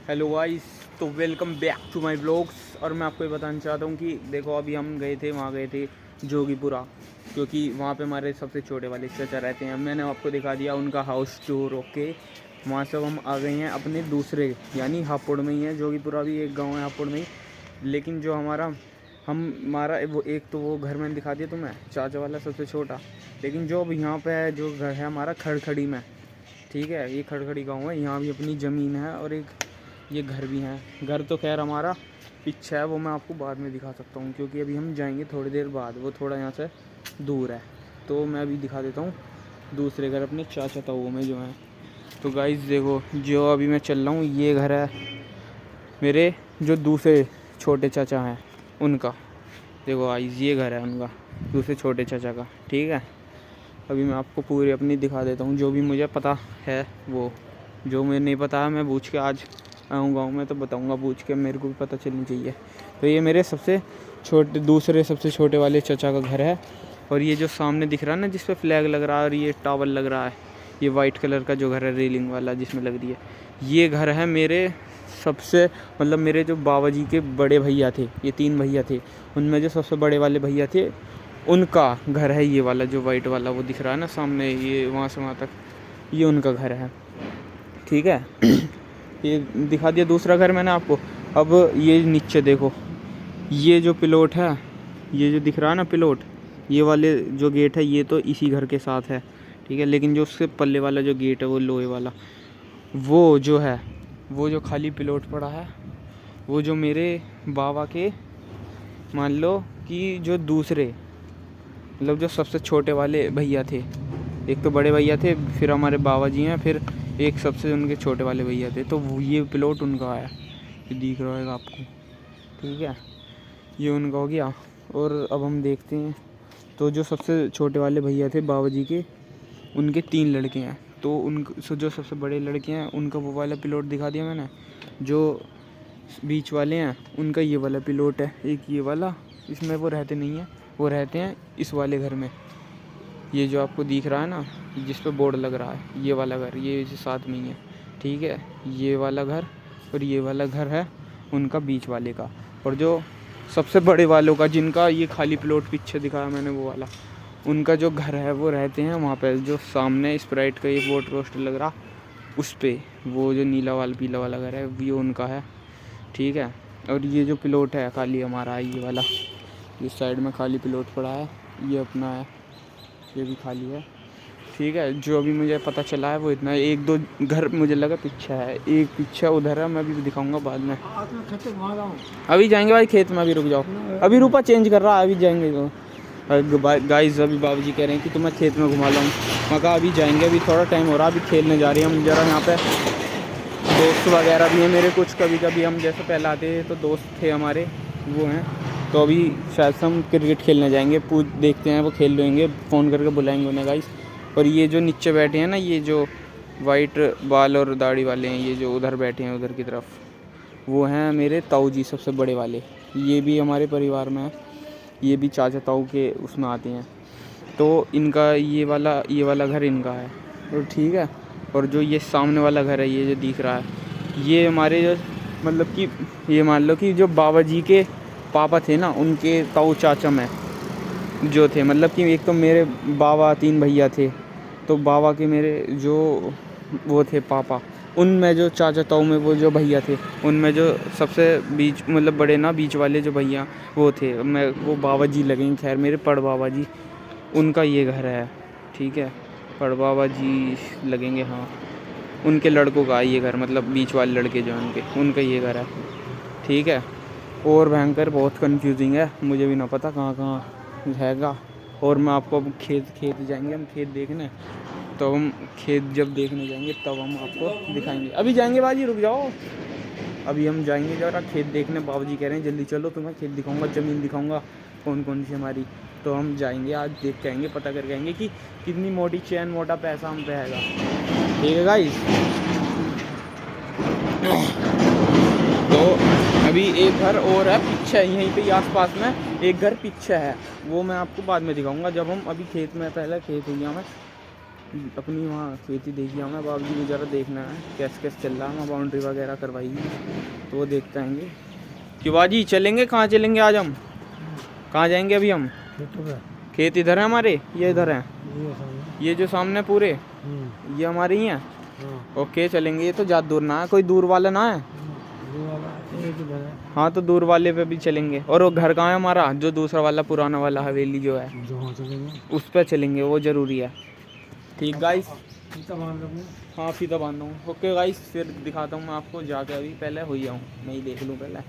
Hello guys, तो welcome back to my blogs. और मैं आपको ये बताना चाहता हूँ कि देखो अभी हम वहाँ गए थे जोगीपुरा, क्योंकि वहाँ पे हमारे सबसे छोटे वाले चाचा रहते हैं। मैंने आपको दिखा दिया उनका हाउस टूर। ओके, वहाँ से हम आ गए हैं अपने दूसरे यानी हापुड़ में ही है। जोगीपुरा भी एक गांव है हापुड़ में ही, लेकिन जो हमारा वो एक तो वो घर मैंने दिखा दिया तुम्हें, चाचा वाला सबसे छोटा। लेकिन जो अब यहाँ पे है, जो घर है हमारा खड़खड़ी में, ठीक है, ये खड़खड़ी गाँव है। यहाँ भी अपनी ज़मीन है और एक ये घर भी है। घर तो खैर हमारा पीछे है, वो मैं आपको बाद में दिखा सकता हूँ, क्योंकि अभी हम जाएंगे थोड़ी देर बाद, वो थोड़ा यहाँ से दूर है। तो मैं अभी दिखा देता हूँ दूसरे घर अपने चाचा ताऊ में जो हैं। तो गाइस देखो, जो अभी मैं चल रहा हूँ ये घर है मेरे जो दूसरे छोटे चाचा हैं उनका। देखो गाइस, ये घर है उनका, दूसरे छोटे चाचा का, ठीक है। अभी मैं आपको पूरी अपनी दिखा देता हूँ, जो भी मुझे पता है वो। जो मुझे नहीं पता है मैं पूछ के आज आऊँ गाँव में तो बताऊँगा, पूछ के, मेरे को भी पता चलनी चाहिए। तो ये मेरे दूसरे सबसे छोटे वाले चाचा का घर है। और ये जो सामने दिख रहा है ना, जिस पे फ्लैग लग रहा है और ये टावर लग रहा है, ये वाइट कलर का जो घर है रेलिंग वाला जिसमें लग रही है, ये घर है मेरे सबसे मेरे जो बाबा जी के बड़े भैया थे। ये 3 भैया थे, उनमें जो सबसे बड़े वाले भैया थे उनका घर है ये वाला, जो वाइट वाला वो दिख रहा है ना सामने, ये वहाँ से वहाँ तक ये उनका घर है, ठीक है। ये दिखा दिया दूसरा घर मैंने आपको। अब ये नीचे देखो, ये जो पिलोट है, ये जो दिख रहा है ना पिलोट, ये वाले जो गेट है ये तो इसी घर के साथ है, ठीक है। लेकिन जो उसके पल्ले वाला जो गेट है वो लोहे वाला, वो जो है, वो जो खाली पिलोट पड़ा है, वो जो मेरे बाबा के, मान लो कि जो दूसरे जो सबसे छोटे वाले भैया थे, एक तो बड़े भैया थे, फिर हमारे बाबा जी हैं, फिर एक सबसे उनके छोटे वाले भैया थे। तो ये प्लॉट उनका है, ये दिख रहा होगा आपको, ठीक है, ये उनका हो गया। और अब हम देखते हैं, तो जो सबसे छोटे वाले भैया थे बाबा जी के, उनके 3 लड़के हैं। तो जो सबसे बड़े लड़के हैं उनका वो वाला प्लॉट दिखा दिया मैंने। जो बीच वाले हैं उनका ये वाला प्लॉट है, एक ये वाला, इसमें वो रहते नहीं हैं, वो रहते हैं इस वाले घर में। ये जो आपको दिख रहा है ना, जिस पे बोर्ड लग रहा है, ये वाला घर, ये साथ में ही है, ठीक है। ये वाला घर और ये वाला घर है उनका बीच वाले का। और जो सबसे बड़े वालों का, जिनका ये खाली प्लॉट पीछे दिखाया मैंने वो वाला, उनका जो घर है वो रहते हैं वहाँ पे, जो सामने स्प्राइट का ये बोर्ड पोस्टर लग रहा उस पर, वो जो नीला वाला पीला वाला घर है ये उनका है, ठीक है। और ये जो प्लॉट है खाली हमारा है, ये वाला, इस साइड में खाली प्लॉट पड़ा है, ये अपना है, ये भी खाली है, ठीक है। जो अभी मुझे पता चला है वो इतना है। 1-2 घर मुझे लगा पीछे है, एक पीछे उधर है, मैं भी दिखाऊंगा बाद में। अभी जाएंगे भाई खेत में, अभी रुक जाओ, अभी रूपा चेंज कर रहा है, अभी जाएंगे। तो गाइस अभी बाबूजी कह रहे हैं कि तुम्हें खेत में घुमा लाऊं। मैं कहा अभी जाएंगे, अभी थोड़ा टाइम हो रहा, अभी खेलने जा रहे हैं हम जरा। यहाँ पे दोस्त वगैरह भी हैं मेरे कुछ, कभी कभी हम जैसे पहले आते थे तो दोस्त थे हमारे, वो हैं। तो अभी शायद से हम क्रिकेट खेलने जाएंगे, देखते हैं वो खेल लेंगे, फ़ोन करके बुलाएंगे उन्हें गाइस। और ये जो नीचे बैठे हैं ना, ये जो वाइट बाल और दाढ़ी वाले हैं, ये जो उधर बैठे हैं उधर की तरफ, वो हैं मेरे ताऊ जी सबसे बड़े वाले। ये भी हमारे परिवार में है, ये भी चाचा ताऊ के उसमें आते हैं। तो इनका ये वाला घर इनका है, तो ठीक है। और जो ये सामने वाला घर है, ये जो दिख रहा है, ये हमारे जो कि ये मान लो कि जो बाबा जी के पापा थे ना, उनके ताऊ चाचा में जो थे, कि एक तो मेरे बाबा 3 भैया थे, तो बाबा के मेरे जो वो थे पापा, उनमें जो चाचा ताऊ में वो जो भैया थे, उनमें जो सबसे बीच बड़े ना, बीच वाले जो भैया वो थे, मैं वो बाबा जी लगेंगे, खैर मेरे पड़ बाबा जी, उनका ये घर है, ठीक है। पड़ बाबा जी लगेंगे, हाँ, उनके लड़कों का ये घर, बीच वाले लड़के जो हैं उनका ये घर है, ठीक है। और भयंकर बहुत कंफ्यूजिंग है, मुझे भी ना पता कहाँ कहाँ हैगा। और मैं आपको अब खेत जाएंगे हम खेत देखने, तो हम खेत जब देखने जाएंगे तब हम आपको दिखाएंगे। अभी जाएंगे बाजी, रुक जाओ, अभी हम जाएंगे जरा खेत देखने। बाबूजी कह रहे हैं जल्दी चलो, तुम्हें खेत दिखाऊंगा, ज़मीन दिखाऊंगा कौन कौन सी हमारी। तो हम जाएंगे आज, देख के आएंगे, पता करके आएंगे कि कितनी मोटी चैन, मोटा पैसा हम पे हैगा, ठीक है गाइस। तो अभी एक घर और है पीछे, यहीं पे आसपास में एक घर पीछे है, वो मैं आपको बाद में दिखाऊंगा जब हम अभी खेत में, पहले खेत एरिया में अपनी वहाँ खेती देखी हमें, बाबूजी को ज़रा देखना है कैसे कैसे चल रहा है, वहाँ बाउंड्री वगैरह करवाई तो वो देखते आएंगे। क्यों बाजी चलेंगे, कहाँ चलेंगे आज हम, कहाँ जाएंगे अभी हम? खेत इधर है हमारे, ये इधर है, ये जो सामने पूरे ये हमारे ही हैं। ओके चलेंगे, ये तो ज़्यादा दूर ना है, कोई दूर वाला ना है। हाँ तो दूर वाले पे भी चलेंगे। और वो घर कहाँ है हमारा, जो दूसरा वाला पुराना वाला हवेली जो है उस पर चलेंगे, वो ज़रूरी है। ठीक गाइस, हाँ फीता बांध दूँ। ओके गाइस, फिर दिखाता हूँ मैं आपको जाके, अभी पहले हो ही आऊँ, मैं ही देख लूँ पहले।